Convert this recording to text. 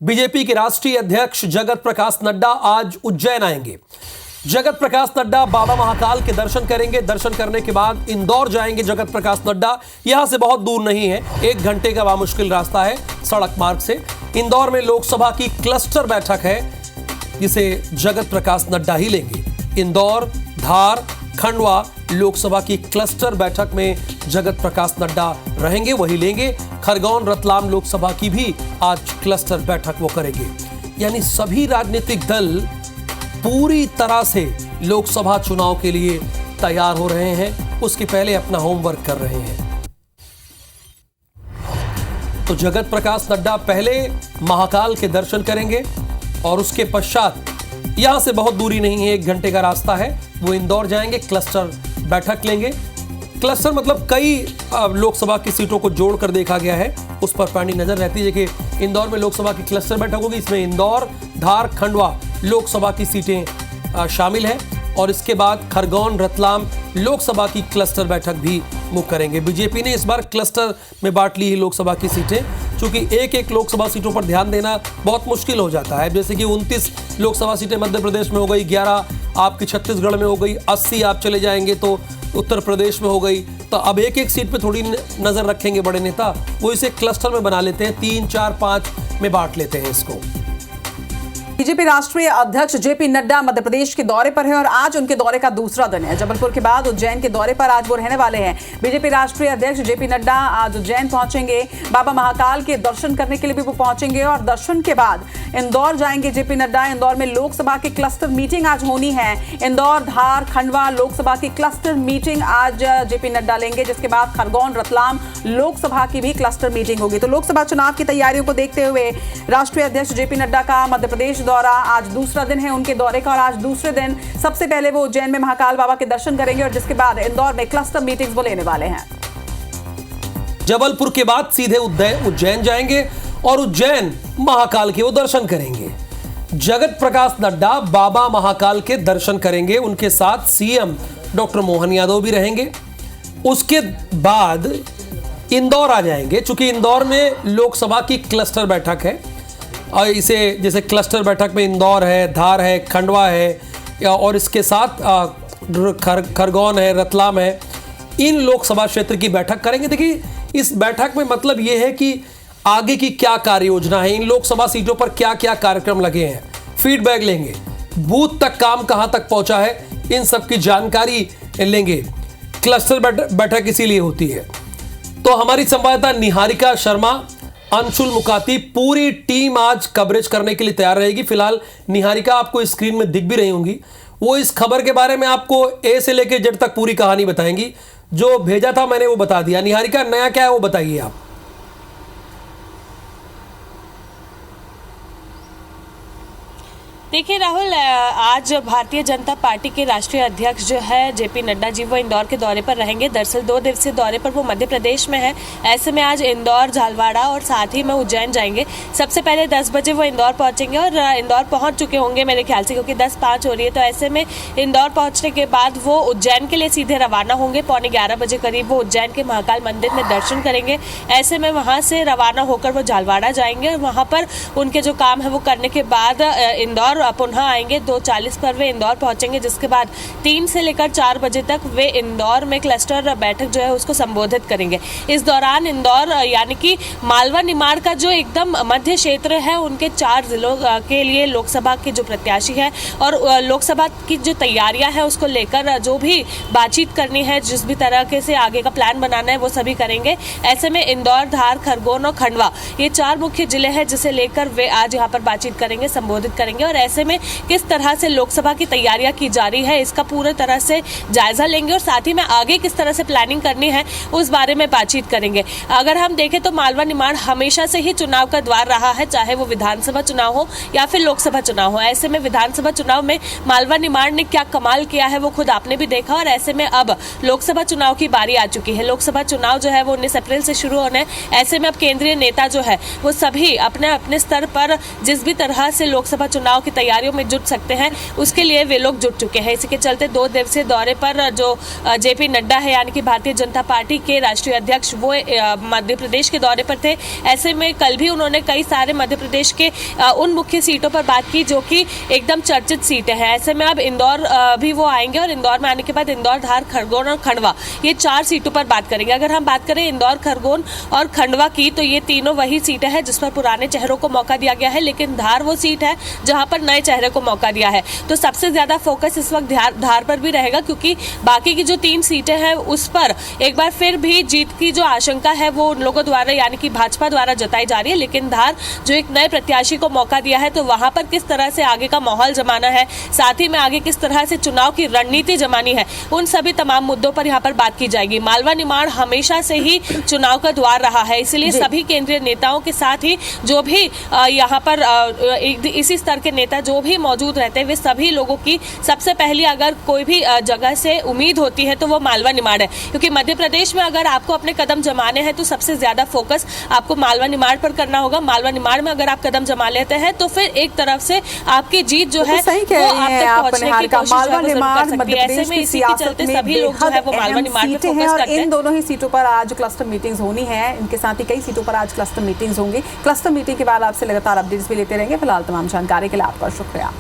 BJP के राष्ट्रीय अध्यक्ष जगत प्रकाश नड्डा आज उज्जैन आएंगे। जगत प्रकाश नड्डा बाबा महाकाल के दर्शन करेंगे। दर्शन करने के बाद इंदौर जाएंगे जगत प्रकाश नड्डा। यहां से बहुत दूर नहीं है, 1 घंटे का मुश्किल रास्ता है सड़क मार्ग से। इंदौर में लोकसभा की क्लस्टर बैठक है जिसे जगत प्रकाश नड्डा ही लेंगे। इंदौर, धार, खंडवा लोकसभा की क्लस्टर बैठक में जगत प्रकाश नड्डा रहेंगे, वही लेंगे। खरगोन, रतलाम लोकसभा की भी आज क्लस्टर बैठक वो करेंगे। यानी सभी राजनीतिक दल पूरी तरह से लोकसभा चुनाव के लिए तैयार हो रहे हैं, उसके पहले अपना होमवर्क कर रहे हैं। तो जगत प्रकाश नड्डा पहले महाकाल के दर्शन करेंगे और उसके पश्चात, यहां से बहुत दूरी नहीं है, 1 घंटे का रास्ता है, वो इंदौर जाएंगे, क्लस्टर बैठक लेंगे। क्लस्टर मतलब कई लोकसभा की सीटों को जोड़कर देखा गया है, उस पर पैनी नजर रहती है कि इंदौर में लोकसभा की क्लस्टर बैठक होगी। इसमें इंदौर, धार, खंडवा लोकसभा की सीटें शामिल हैं और इसके बाद खरगोन, रतलाम लोकसभा की क्लस्टर बैठक भी वो करेंगे। बीजेपी ने इस बार क्लस्टर में बांट ली है लोकसभा की सीटें, क्योंकि एक लोकसभा सीटों पर ध्यान देना बहुत मुश्किल हो जाता है। जैसे कि 29 लोकसभा सीटें मध्य प्रदेश में हो गई, 11 आपकी छत्तीसगढ़ में हो गई, 80 आप चले जाएंगे तो उत्तर प्रदेश में हो गई। तो अब एक सीट पे थोड़ी नजर रखेंगे बड़े नेता, वो इसे क्लस्टर में बना लेते हैं, 3, 4, 5 में बांट लेते हैं इसको। बीजेपी राष्ट्रीय अध्यक्ष जेपी नड्डा मध्य प्रदेश के दौरे पर हैं और आज उनके दौरे का दूसरा दिन है। जबलपुर के बाद उज्जैन के दौरे पर आज वो रहने वाले हैं। बीजेपी राष्ट्रीय अध्यक्ष जेपी नड्डा आज उज्जैन पहुंचेंगे, बाबा महाकाल के दर्शन करने के लिए भी वो पहुंचेंगे और दर्शन के बाद इंदौर जाएंगे जेपी नड्डा। इंदौर में लोकसभा की क्लस्टर मीटिंग आज होनी है। इंदौर, धार, खंडवा लोकसभा की क्लस्टर मीटिंग आज जेपी नड्डा लेंगे, जिसके बाद खरगोन, रतलाम लोकसभा की भी क्लस्टर मीटिंग होगी। तो लोकसभा चुनाव की तैयारियों को देखते हुए राष्ट्रीय अध्यक्ष जेपी नड्डा का मध्य प्रदेश दौरा आज दूसरा दिन है उनके दौरे का और आज दूसरे दिन सबसे पहले वो उज्जैन में महाकाल बाबा के दर्शन करेंगे और जिसके बाद इंदौर में क्लस्टर मीटिंग्स वो लेने वाले हैं। जबलपुर के बाद सीधे उज्जैन जाएंगे और उज्जैन महाकाल के वो दर्शन करेंगे। जगत प्रकाश नड्डा बाबा महाकाल के दर्शन करेंगे, उनके साथ सीएम डॉक्टर मोहन यादव भी रहेंगे। उसके बाद इंदौर आ जाएंगे, चूंकि इंदौर में लोकसभा की क्लस्टर बैठक है और इसे जैसे क्लस्टर बैठक में इंदौर है, धार है, खंडवा है और इसके साथ खरगोन है, रतलाम है, इन लोकसभा क्षेत्र की बैठक करेंगे। देखिए, इस बैठक में मतलब ये है कि आगे की क्या कार्य योजना है, इन लोकसभा सीटों पर क्या क्या कार्यक्रम लगे हैं, फीडबैक लेंगे, बूथ तक काम कहां तक पहुंचा है, इन सब की जानकारी लेंगे। क्लस्टर बैठक इसीलिए होती है। तो हमारी संवाददाता निहारिका शर्मा, अंशुल मुकाती, पूरी टीम आज कवरेज करने के लिए तैयार रहेगी। फिलहाल निहारिका आपको स्क्रीन में दिख भी रही होंगी, वो इस खबर के बारे में आपको ए से लेकर जेड तक पूरी कहानी बताएंगी। जो भेजा था मैंने वो बता दिया। निहारिका, नया क्या है वो बताइए आप। देखिए राहुल, आज भारतीय जनता पार्टी के राष्ट्रीय अध्यक्ष जो है जेपी नड्डा जी, वो इंदौर के दौरे पर रहेंगे। दरअसल 2 दिवसीय दौरे पर वो मध्य प्रदेश में है। ऐसे में आज इंदौर, झालवाड़ा और साथ ही में उज्जैन जाएंगे। सबसे पहले 10 बजे वो इंदौर पहुंचेंगे और इंदौर पहुंच चुके होंगे मेरे ख्याल से, क्योंकि 10:05 हो रही है। तो ऐसे में इंदौर पहुंचने के बाद वो उज्जैन के लिए सीधे रवाना होंगे। 11:15 बजे करीब वो उज्जैन के महाकाल मंदिर में दर्शन करेंगे। ऐसे में वहाँ से रवाना होकर वो झालवाड़ा जाएंगे और वहाँ पर उनके जो काम है वो करने के बाद इंदौर पुनः आएंगे। 2:40 पर वे इंदौर पहुंचेंगे, जिसके बाद 3 से लेकर 4 बजे तक वे इंदौर में क्लस्टर बैठक जो है उसको संबोधित करेंगे। इस दौरान इंदौर यानी कि मालवा निमाड़ का जो एकदम मध्य क्षेत्र है, उनके 4 जिलों के लिए लोकसभा के जो प्रत्याशी है और लोकसभा की जो तैयारियां हैं उसको लेकर जो भी बातचीत करनी है, जिस भी तरह के से आगे का प्लान बनाना है, वो सभी करेंगे। ऐसे में इंदौर, धार, खरगोन और खंडवा ये 4 मुख्य जिले हैं जिसे लेकर वे आज यहाँ पर बातचीत करेंगे, संबोधित करेंगे और ऐसे में किस तरह से लोकसभा की तैयारियां की जा रही है इसका पूरे तरह से जायजा लेंगे और साथ ही में आगे किस तरह से प्लानिंग करनी है उस बारे में बातचीत करेंगे। अगर हम देखें तो मालवा निमाड़ हमेशा से ही चुनाव का द्वार रहा है, चाहे वो विधानसभा चुनाव हो या फिर लोकसभा चुनाव हो। ऐसे में विधानसभा चुनाव में मालवा निमाड़ ने क्या कमाल किया है वो खुद आपने भी देखा और ऐसे में अब लोकसभा चुनाव की बारी आ चुकी है। लोकसभा चुनाव जो है वो 19 अप्रैल से शुरू होने। ऐसे में अब केंद्रीय नेता जो है वो सभी अपने अपने स्तर पर जिस भी तरह से लोकसभा चुनाव की तैयारियों में जुट सकते हैं, उसके लिए वे लोग जुट चुके हैं। इसी के चलते 2 दिवसीय दौरे पर जो जेपी नड्डा है यानी कि भारतीय जनता पार्टी के राष्ट्रीय अध्यक्ष, वो मध्य प्रदेश के दौरे पर थे। ऐसे में कल भी उन्होंने कई सारे मध्य प्रदेश के उन मुख्य सीटों पर बात की जो कि एकदम चर्चित सीटें हैं। ऐसे में अब इंदौर भी वो आएंगे और इंदौर में आने के बाद इंदौर, धार, खरगोन और खंडवा, ये 4 सीटों पर बात करेंगे। अगर हम बात करें इंदौर, खरगोन और खंडवा की, तो ये तीनों वही सीटें हैं जिस पर पुराने चेहरों को मौका दिया गया है, लेकिन धार वो सीट है जहां पर नए चेहरे को मौका दिया है। तो सबसे ज्यादा फोकस इस वक्त धार पर भी रहेगा, क्योंकि बाकी की जो 3 सीटें हैं उस पर एक बार फिर भी जीत की जो आशंका है वो उन लोगों द्वारा यानी कि भाजपा द्वारा जताई जा रही है। लेकिन धार जो एक नए प्रत्याशी को मौका दिया है, तो वहां पर किस तरह से आगे का माहौल जमाना है, साथ ही में आगे किस तरह से चुनाव की रणनीति जमानी है, उन सभी तमाम मुद्दों पर यहाँ पर बात की जाएगी। मालवा निमाड़ हमेशा से ही चुनाव का द्वार रहा है, इसलिए सभी केंद्रीय नेताओं के साथ ही जो भी यहाँ पर इसी स्तर के नेता जो भी मौजूद रहते हैं, वे सभी लोगों की सबसे पहली अगर कोई भी जगह से उम्मीद होती है तो वो मालवा निमाड़ है। क्योंकि मध्य प्रदेश में अगर आपको अपने कदम जमाने हैं तो सबसे ज्यादा फोकस आपको मालवा निमाड़ पर करना होगा। मालवा निमाड़ में अगर आप कदम जमा लेते हैं तो फिर एक तरफ से आपकी जीत जो है सही कह रही हैं आप निहार का। मालवा निमाड़ मध्य प्रदेश की सियासत में सभी लोग जो है वो मालवा निमाड़ पर फोकस करते हैं। इन दोनों ही सीटों पर आज क्लस्टर मीटिंग्स होनी है, इनके साथ ही कई सीटों पर आज क्लस्टर मीटिंग्स होंगी। क्लस्टर मीटिंग के बाद आपसे लगातार अपडेट्स भी लेते रहेंगे। फिलहाल तमाम जानकारी के लिए आपका शुक्रिया।